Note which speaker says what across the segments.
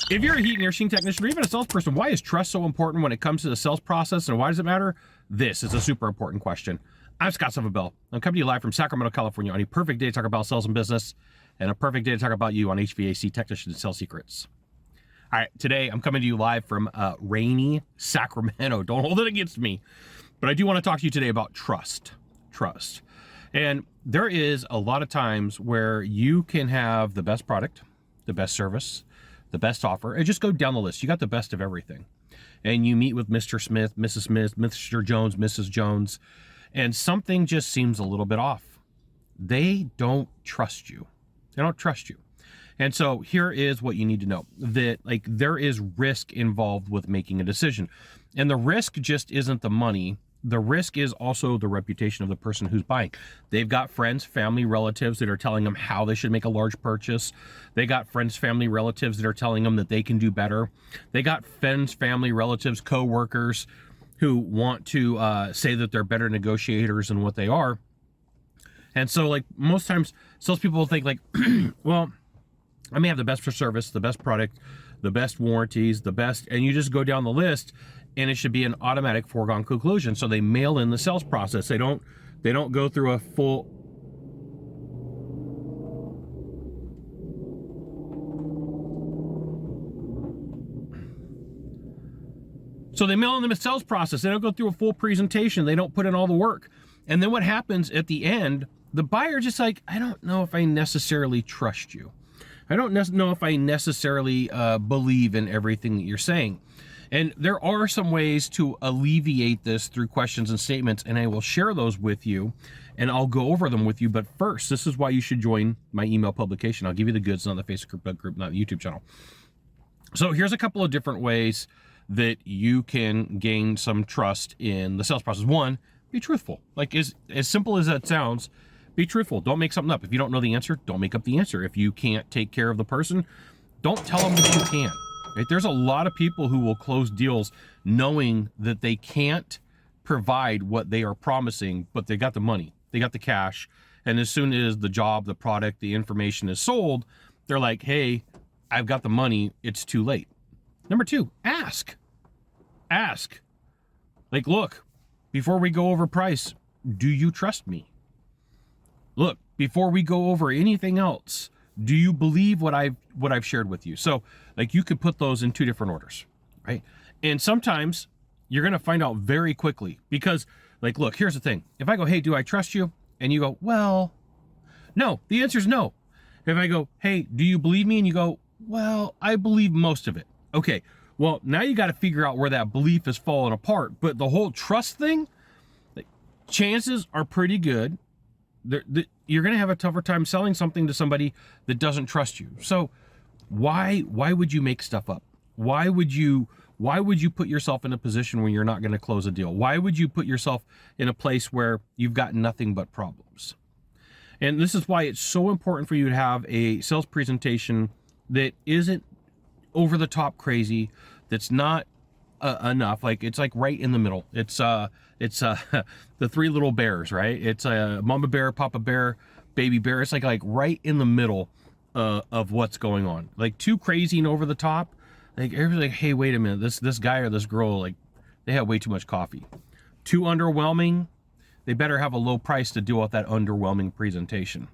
Speaker 1: If you're a heat and air machine technician or even a salesperson, why is trust so important when it comes to the sales process, and why does it matter? This is a super important question. I'm Scott Sylvan Bell. I'm coming to you live from Sacramento, California on a perfect day to talk about sales and business, and a perfect day to talk about you on HVAC Technician and Sales Secrets. All right, today I'm coming to you live from rainy Sacramento. Don't hold it against me. But I do want to talk to you today about trust. Trust. And there is a lot of times where you can have the best product, the best service, the best offer, and just go down the list. You got the best of everything. And you meet with Mr. Smith, Mrs. Smith, Mr. Jones, Mrs. Jones, and something just seems a little bit off. They don't trust you. They don't trust you. And so here is what you need to know, that there is risk involved with making a decision. And the risk just isn't the money. The risk is also the reputation of the person who's buying. They've got friends, family, relatives that are telling them how they should make a large purchase. They got friends, family, relatives that are telling them that they can do better. They got friends, family, relatives, co-workers who want to say that they're better negotiators than what they are. And so most times salespeople will think well, I may have the best for service, the best product, the best warranties, the best, and you just go down the list and it should be an automatic foregone conclusion. So they mail in the sales process. They don't go through a full. So they mail in the sales process. They don't go through a full presentation. They don't put in all the work. And then what happens at the end, the buyer just I don't know if I necessarily trust you. I don't know if I necessarily believe in everything that you're saying. And there are some ways to alleviate this through questions and statements, and I will share those with you, and I'll go over them with you. But first, this is why you should join my email publication. I'll give you the goods on the Facebook group, not the YouTube channel. So here's a couple of different ways that you can gain some trust in the sales process. One, be truthful. As simple as that sounds, be truthful. Don't make something up. If you don't know the answer, don't make up the answer. If you can't take care of the person, don't tell them that you can. Right? There's a lot of people who will close deals knowing that they can't provide what they are promising, but they got the money, they got the cash, and as soon as the job, the product, the information is sold, they're like, hey, I've got the money, it's too late. Number two, ask. Ask. Look, before we go over price, do you trust me? Look, before we go over anything else, do you believe what I've shared with you? So you could put those in two different orders, right? And sometimes you're going to find out very quickly because look, here's the thing. If I go, hey, do I trust you? And you go, well, no, the answer is no. If I go, hey, do you believe me? And you go, well, I believe most of it. Okay. Well, now you got to figure out where that belief is falling apart. But the whole trust thing, chances are pretty good you're going to have a tougher time selling something to somebody that doesn't trust you. So why would you make stuff up? Why would you put yourself in a position where you're not going to close a deal? Why would you put yourself in a place where you've got nothing but problems? And this is why it's so important for you to have a sales presentation that isn't over the top crazy, that's not enough. It's right in the middle. It's the three little bears, right? It's a mama bear, papa bear, baby bear. It's right in the middle of what's going on. Too crazy and over the top. Everybody's hey, wait a minute, this guy or this girl, they have way too much coffee. Too underwhelming. They better have a low price to deal with that underwhelming presentation.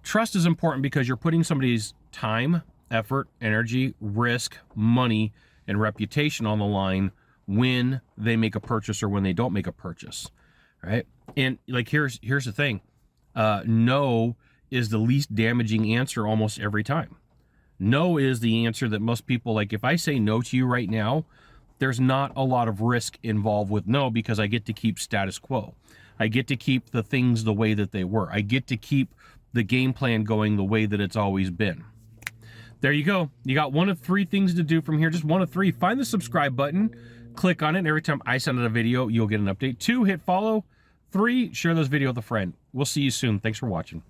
Speaker 1: Trust is important because you're putting somebody's time, effort, energy, risk, money, and reputation on the line when they make a purchase or when they don't make a purchase, right? And here's the thing. No is the least damaging answer almost every time. No is the answer that most people, if I say no to you right now, there's not a lot of risk involved with no because I get to keep status quo. I get to keep the things the way that they were. I get to keep the game plan going the way that it's always been. There you go. You got one of three things to do from here. Just one of three. Find the subscribe button. Click on it. And every time I send out a video, you'll get an update. 2, hit follow. 3, share this video with a friend. We'll see you soon. Thanks for watching.